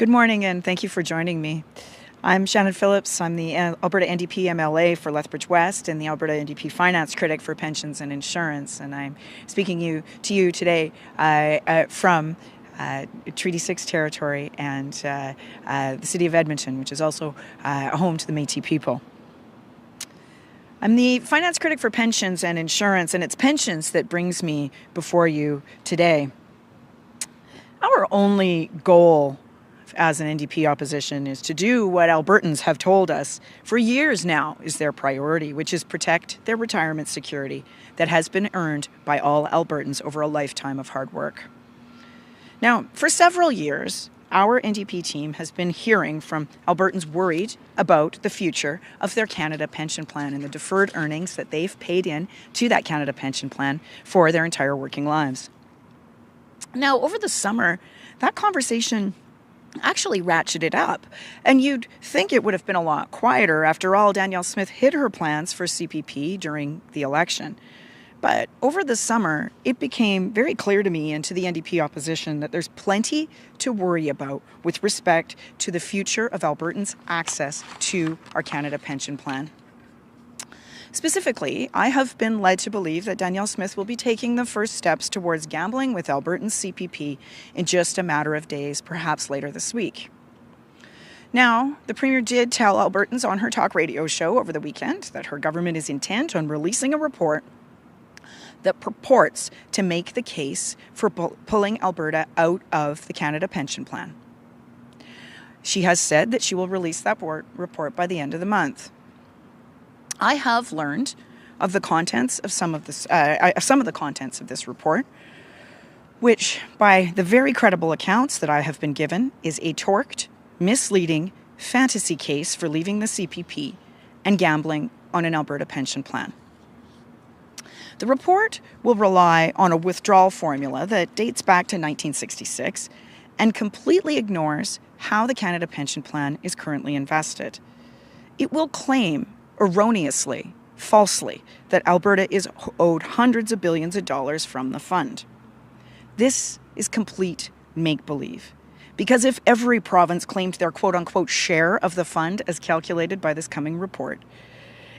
Good morning, and thank you for joining me. I'm Shannon Phillips. I'm the Alberta NDP MLA for Lethbridge West and the Alberta NDP Finance Critic for Pensions and Insurance. And I'm speaking to you today from Treaty 6 territory and the city of Edmonton, which is also home to the Métis people. I'm the Finance Critic for Pensions and Insurance, and it's pensions that brings me before you today. Our only goal as an NDP opposition is to do what Albertans have told us for years now is their priority, which is protect their retirement security that has been earned by all Albertans over a lifetime of hard work. Now, for several years, our NDP team has been hearing from Albertans worried about the future of their Canada pension plan and the deferred earnings that they've paid in to that Canada pension plan for their entire working lives. Now, over the summer, that conversation actually ratcheted up, and you'd think it would have been a lot quieter. After all, Danielle Smith hid her plans for CPP during the election. But over the summer, it became very clear to me and to the NDP opposition that there's plenty to worry about with respect to the future of Albertans' access to our Canada pension plan. Specifically, I have been led to believe that Danielle Smith will be taking the first steps towards gambling with Albertans' CPP in just a matter of days, perhaps later this week. Now, the Premier did tell Albertans on her talk radio show over the weekend that her government is intent on releasing a report that purports to make the case for pulling Alberta out of the Canada pension plan. She has said that she will release that report by the end of the month. I have learned of the contents of some of the contents of this report, which, by the very credible accounts that I have been given, is a torqued, misleading fantasy case for leaving the CPP and gambling on an Alberta pension plan. The report will rely on a withdrawal formula that dates back to 1966 and completely ignores how the Canada pension plan is currently invested. It will claim, erroneously, falsely, that Alberta is owed hundreds of billions of dollars from the fund. This is complete make-believe. Because if every province claimed their quote-unquote share of the fund as calculated by this coming report,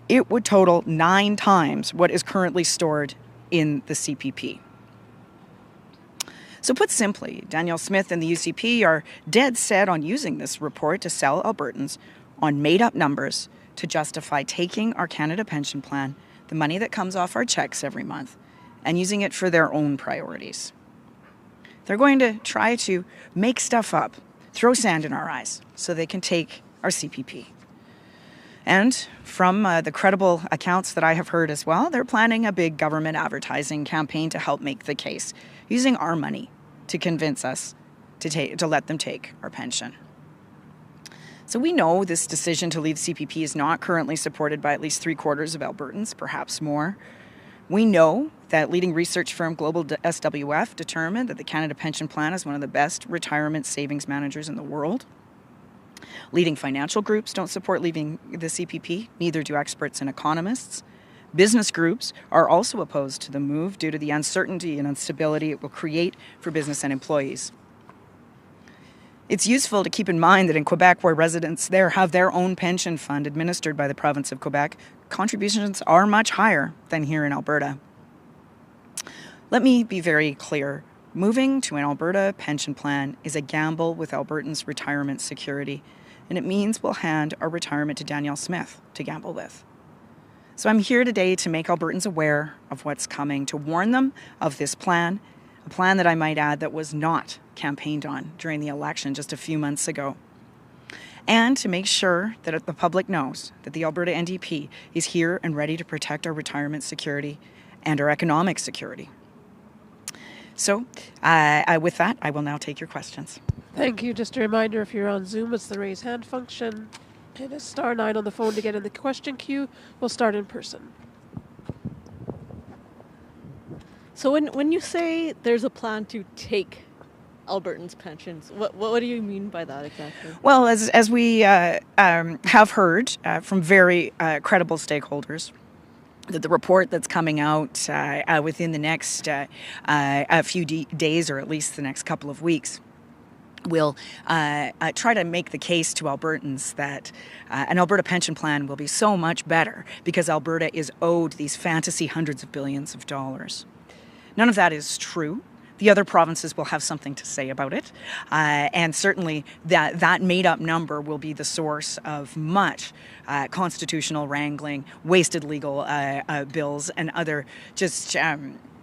it would total 9 times what is currently stored in the CPP. So put simply, Danielle Smith and the UCP are dead set on using this report to sell Albertans on made-up numbers to justify taking our Canada pension plan, the money that comes off our checks every month, and using it for their own priorities. They're going to try to make stuff up, throw sand in our eyes, so they can take our CPP. And from the credible accounts that I have heard as well, they're planning a big government advertising campaign to help make the case, using our money to convince us to let them take our pension. So we know this decision to leave CPP is not currently supported by at least 3/4 of Albertans, perhaps more. We know that leading research firm Global SWF determined that the Canada Pension Plan is one of the best retirement savings managers in the world. Leading financial groups don't support leaving the CPP, neither do experts and economists. Business groups are also opposed to the move due to the uncertainty and instability it will create for business and employees. It's useful to keep in mind that in Quebec, where residents there have their own pension fund administered by the province of Quebec, contributions are much higher than here in Alberta. Let me be very clear. Moving to an Alberta pension plan is a gamble with Albertans' retirement security, and it means we'll hand our retirement to Danielle Smith to gamble with. So I'm here today to make Albertans aware of what's coming, to warn them of this plan, a plan that I might add that was not campaigned on during the election just a few months ago. And to make sure that the public knows that the Alberta NDP is here and ready to protect our retirement security and our economic security. So with that, I will now take your questions. Thank you. Just a reminder, if you're on Zoom, it's the raise hand function. Hit *9 on the phone to get in the question queue. We'll start in person. So when you say there's a plan to take Albertans' pensions, what do you mean by that exactly? Well, as we have heard from very credible stakeholders, that the report that's coming out within the next a few days, or at least the next couple of weeks, will try to make the case to Albertans that an Alberta pension plan will be so much better because Alberta is owed these fantasy hundreds of billions of dollars. None of that is true. The other provinces will have something to say about it. And certainly that made-up number will be the source of much constitutional wrangling, wasted legal bills, and other just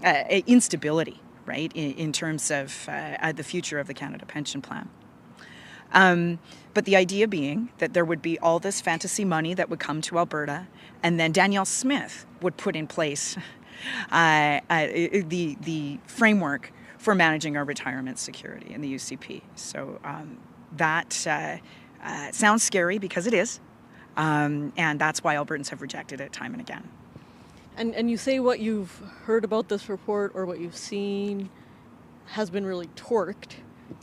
instability, right, in terms of the future of the Canada Pension Plan. But the idea being that there would be all this fantasy money that would come to Alberta, and then Danielle Smith would put in place the framework for managing our retirement security in the UCP. So that sounds scary because it is, and that's why Albertans have rejected it time and again. And you say what you've heard about this report or what you've seen has been really torqued.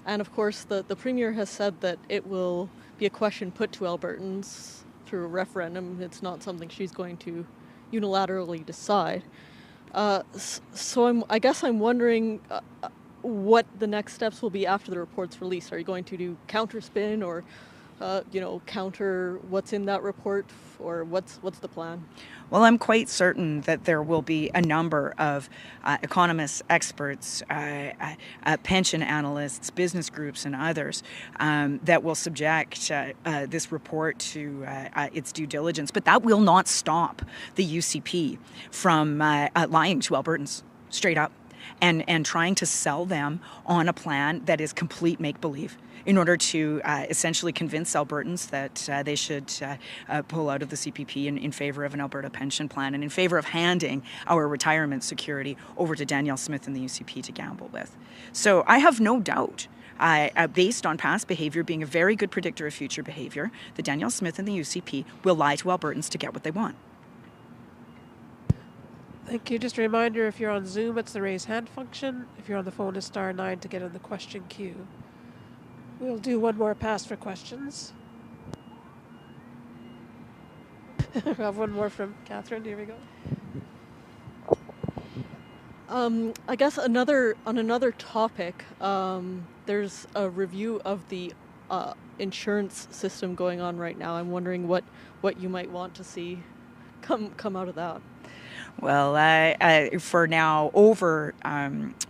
And of course, the Premier has said that it will be a question put to Albertans through a referendum. It's not something she's going to unilaterally decide. So I guess I'm wondering what the next steps will be after the report's released. Are you going to do counterspin or, counter what's in that report, or what's the plan? Well, I'm quite certain that there will be a number of economists, experts, pension analysts, business groups, and others that will subject this report to its due diligence. But that will not stop the UCP from lying to Albertans straight up and trying to sell them on a plan that is complete make-believe, in order to essentially convince Albertans that they should pull out of the CPP in favor of an Alberta pension plan and in favor of handing our retirement security over to Danielle Smith and the UCP to gamble with. So I have no doubt, based on past behaviour being a very good predictor of future behaviour, that Danielle Smith and the UCP will lie to Albertans to get what they want. Thank you. Just a reminder, if you're on Zoom, it's the raise hand function. If you're on the phone, it's *9 to get in the question queue. We'll do one more pass for questions. We have one more from Catherine. Here we go. I guess on another topic, there's a review of the insurance system going on right now. I'm wondering what you might want to see come out of that. Well, for now over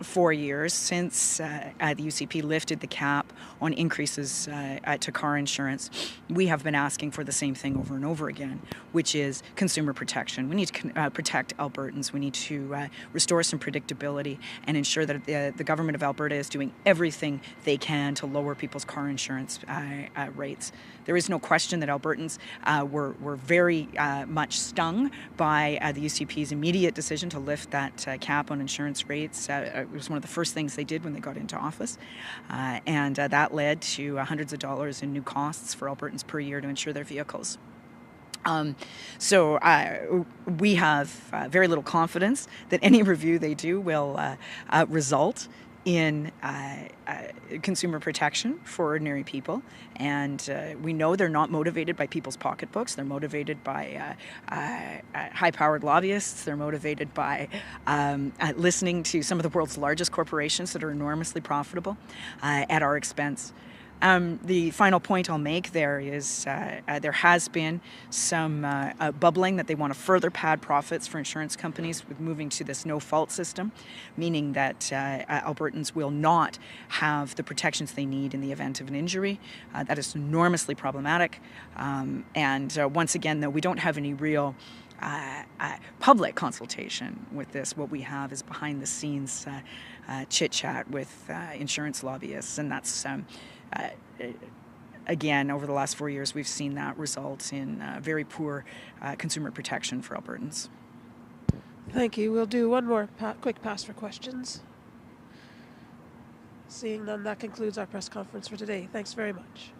4 years since the UCP lifted the cap on increases to car insurance, we have been asking for the same thing over and over again, which is consumer protection. We need to protect Albertans. We need to restore some predictability and ensure that the government of Alberta is doing everything they can to lower people's car insurance rates. There is no question that Albertans were very much stung by the UCP's immediate decision to lift that cap on insurance rates. It was one of the first things they did when they got into office, and that led to hundreds of dollars in new costs for Albertans per year to insure their vehicles. So we have very little confidence that any review they do will result in consumer protection for ordinary people, and we know they're not motivated by people's pocketbooks. They're motivated by high-powered lobbyists. They're motivated by listening to some of the world's largest corporations that are enormously profitable at our expense. The final point I'll make there is there has been some bubbling that they want to further pad profits for insurance companies with moving to this no-fault system, meaning that Albertans will not have the protections they need in the event of an injury. That is enormously problematic. And once again, though, we don't have any real public consultation with this. What we have is behind-the-scenes chit-chat with insurance lobbyists, and that's again, over the last 4 years, we've seen that result in very poor consumer protection for Albertans. Thank you. We'll do one more quick pass for questions. Seeing none, that concludes our press conference for today. Thanks very much.